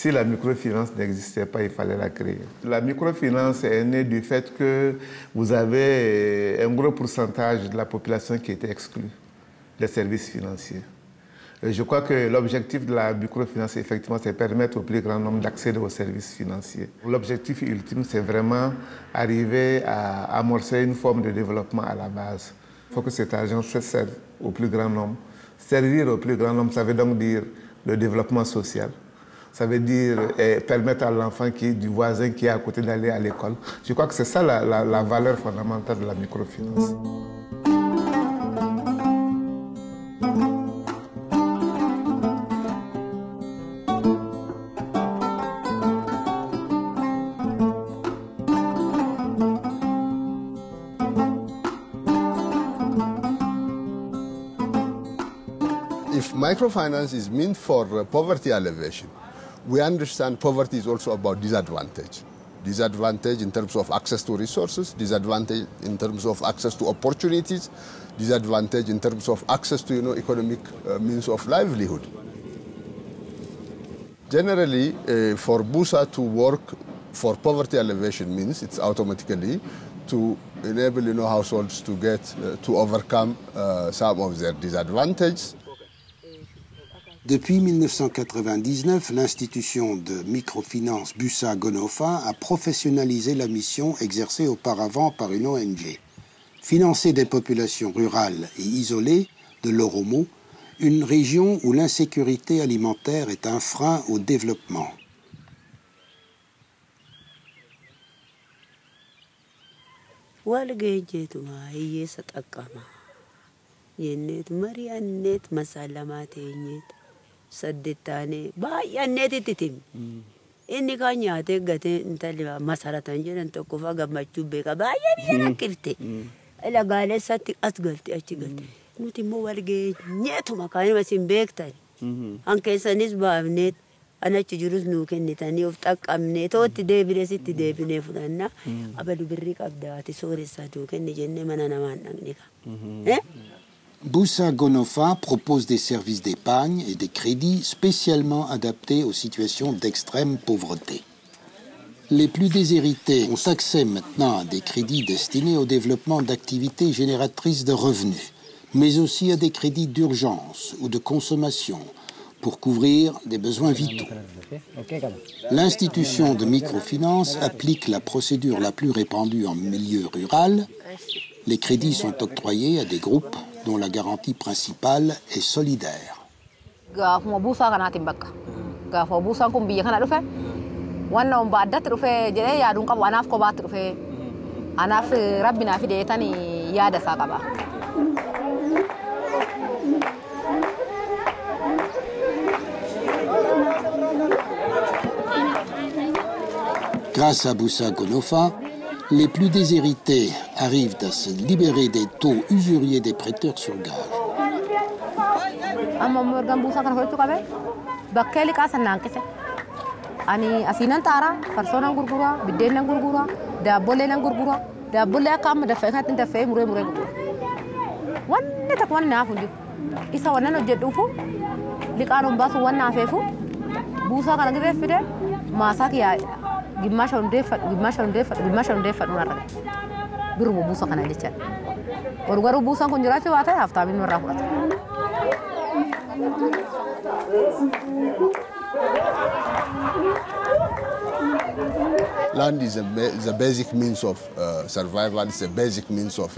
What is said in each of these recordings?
Si la microfinance n'existait pas, il fallait la créer. La microfinance est née du fait que vous avez un gros pourcentage de la population qui était exclue des services financiers. Et je crois que l'objectif de la microfinance, effectivement, c'est permettre au plus grand nombre d'accéder aux services financiers. L'objectif ultime, c'est vraiment arriver à amorcer une forme de développement à la base. Il faut que cet argent serve au plus grand nombre. Servir au plus grand nombre, ça veut donc dire le développement social. Ça veut dire permettre à l'enfant du voisin qui est à côté d'aller à l'école. Je crois que c'est ça la valeur fondamentale de la microfinance. If microfinance is meant for poverty alleviation, we understand poverty is also about disadvantage. Disadvantage in terms of access to resources, disadvantage in terms of access to opportunities, disadvantage in terms of access to economic means of livelihood. Generally, for BUSA to work for poverty alleviation means it's automatically to enable households to get to overcome some of their disadvantages. Depuis 1999, l'institution de microfinance BUSA GONOFA a professionnalisé la mission exercée auparavant par une ONG. Financer des populations rurales et isolées de l'Oromo, une région où l'insécurité alimentaire est un frein au développement. Saddettaane baay'anneeti titim inni kan nyaatee gatee intalli masaratan jedhan tokko faa gammachuu beeka baay'ee rakkifte lagaalessatti as galte achi galte nuti immoo wal geenyeetuma kaanima isin beektan hankeessanis baafneet anachi jirus nuu kennitanii of xaqqabnee tootti deebinee sitti deebinee fudhanna abalu birrii qabdaati sooressaa tuu kenni jennee mana namaan dhaqnika. BUSA GONOFA propose des services d'épargne et des crédits spécialement adaptés aux situations d'extrême pauvreté. Les plus déshérités ont accès maintenant à des crédits destinés au développement d'activités génératrices de revenus, mais aussi à des crédits d'urgence ou de consommation pour couvrir des besoins vitaux. L'institution de microfinance applique la procédure la plus répandue en milieu rural. Les crédits sont octroyés à des groupes dont la garantie principale est solidaire. Grâce à BUSA GONOFA, les plus déshérités arrivent à se libérer des taux usuriers des prêteurs sur gage. Land is a basic means of survival. It's a basic means of,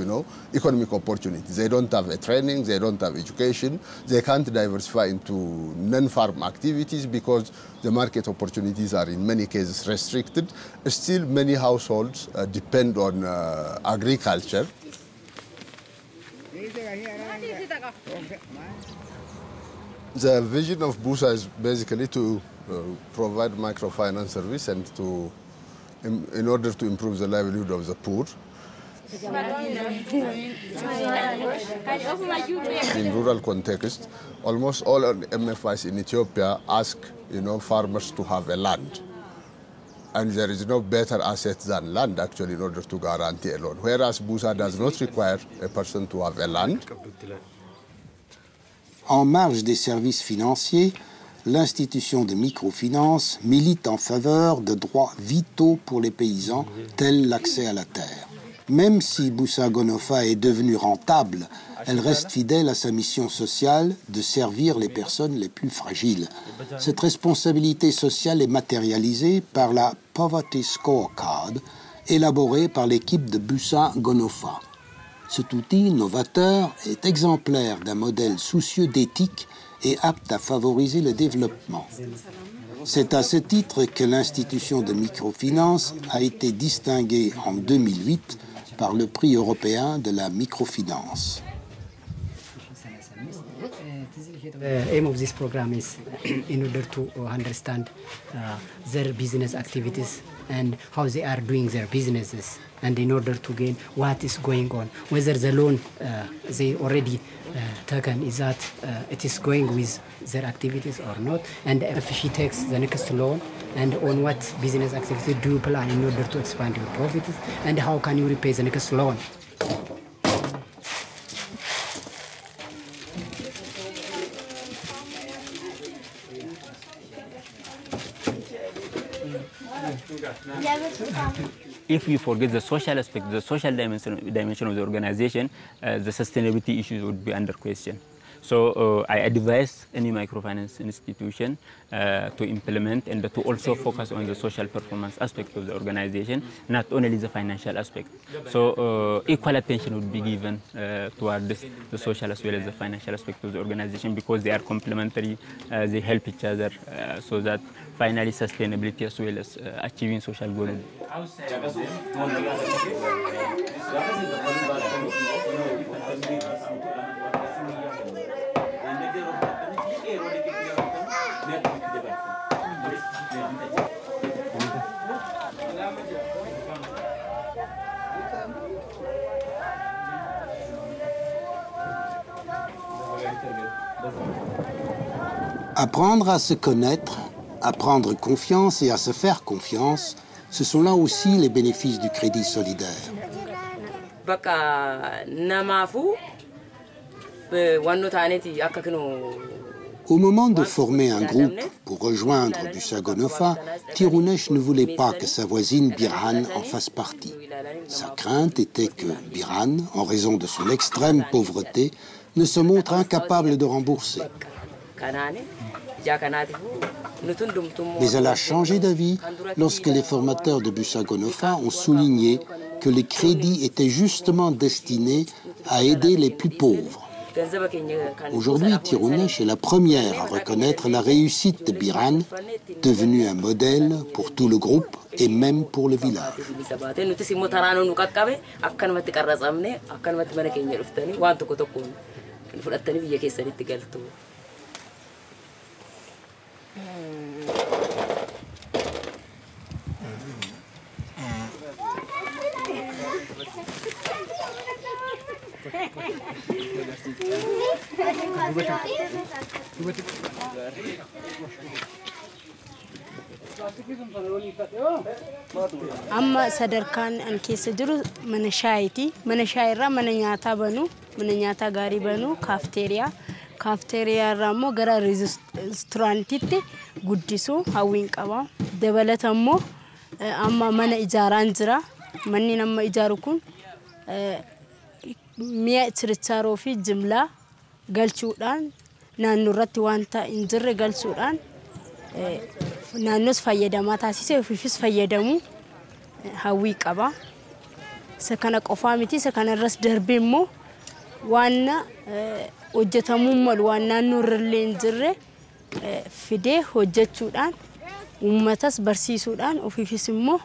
economic opportunities. They don't have a training. They don't have education. They can't diversify into non-farm activities because the market opportunities are in many cases restricted. Still, many households depend on agriculture. The vision of BUSA is basically to provide microfinance service and in order to improve the livelihood of the poor. In rural context, almost all MFIs in Ethiopia ask, farmers to have a land. And there is no better asset than land, actually, in order to guarantee a loan. Whereas BUSA does not require a person to have a land. En marge des services financiers, l'institution de microfinance milite en faveur de droits vitaux pour les paysans, tels l'accès à la terre. Même si Boussa Gonofa est devenue rentable, elle reste fidèle à sa mission sociale de servir les personnes les plus fragiles. Cette responsabilité sociale est matérialisée par la Poverty Scorecard, élaborée par l'équipe de Boussa Gonofa. Cet outil novateur est exemplaire d'un modèle soucieux d'éthique et apte à favoriser le développement. C'est à ce titre que l'institution de microfinance a été distinguée en 2008 par le prix européen de la microfinance. The aim of this program is in order to understand their business activities and how they are doing their businesses, and in order to gain what is going on, whether the loan they already taken is that it is going with their activities or not, and if she takes the next loan, and on what business activity do you plan in order to expand your profits, and how can you repay the next loan. If we forget the social aspect, the social dimension of the organization, the sustainability issues would be under question. So I advise any microfinance institution to implement and to also focus on the social performance aspect of the organization, not only the financial aspect. So equal attention would be given toward the social as well as the financial aspect of the organization, because they are complementary, they help each other, so that finally sustainability as well as achieving social goals. Apprendre à se connaître, à prendre confiance et à se faire confiance, ce sont là aussi les bénéfices du crédit solidaire. Au moment de former un groupe pour rejoindre Boussa Gonofa, Tirounesh ne voulait pas que sa voisine Birhan en fasse partie. Sa crainte était que Birhan, en raison de son extrême pauvreté, ne se montre incapable de rembourser. Mais elle a changé d'avis lorsque les formateurs de Boussa Gonofa ont souligné que les crédits étaient justement destinés à aider les plus pauvres. Aujourd'hui, Tirounesh est la première à reconnaître la réussite de Birhan, devenue un modèle pour tout le groupe et même pour le village. Amma sadarkaan an keessa jiru mana shaayiti. Mana shaayirraa mana nyaataa banu, mana nyaataa gaarii banu, kaafteeriyaa irraa immoo gara reesturaantiitti guddisuu hawwiin qaba. Dabalata immoo amma mana ijaaraan jira. Manni nama ijaaru kun mi'a chirichaaroo fi jimlaa galchuudhaan naannoo irratti wanta hin jirre galchuudhaan naannoos fayyadamaa taasisee ofiifis fayyadamu hawwii qaba. Isa kana qofaa miti, isa kanarras darbee immoo waan hojjetamuu malu waan naannoo irrallee hin jirre fidee hojjechuudhaan uummatas barsiisuudhaan ofiifis immoo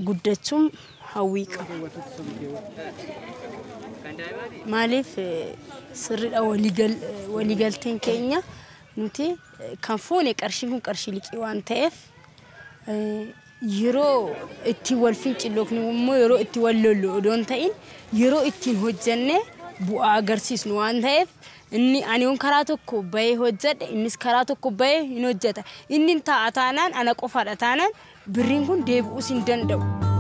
guddachuun hawwii qaba. Maaliif sirriidha waliigalteen keenya nuti kan foone qarshiin kun qarshii liqii waan ta'eef yeroo itti wal fincilloofnu immoo yeroo itti wal lollu odoon ta'in yeroo ittiin hojjenne bu'aa agarsiisnu waan ta'eef inni ani karaa tokko bahee hojjedhe innis karaa tokko bahee hin hojjeta. Inni ta'a taanaan ana qofaadha taanaan birriin kun deebi'uus hin danda'u.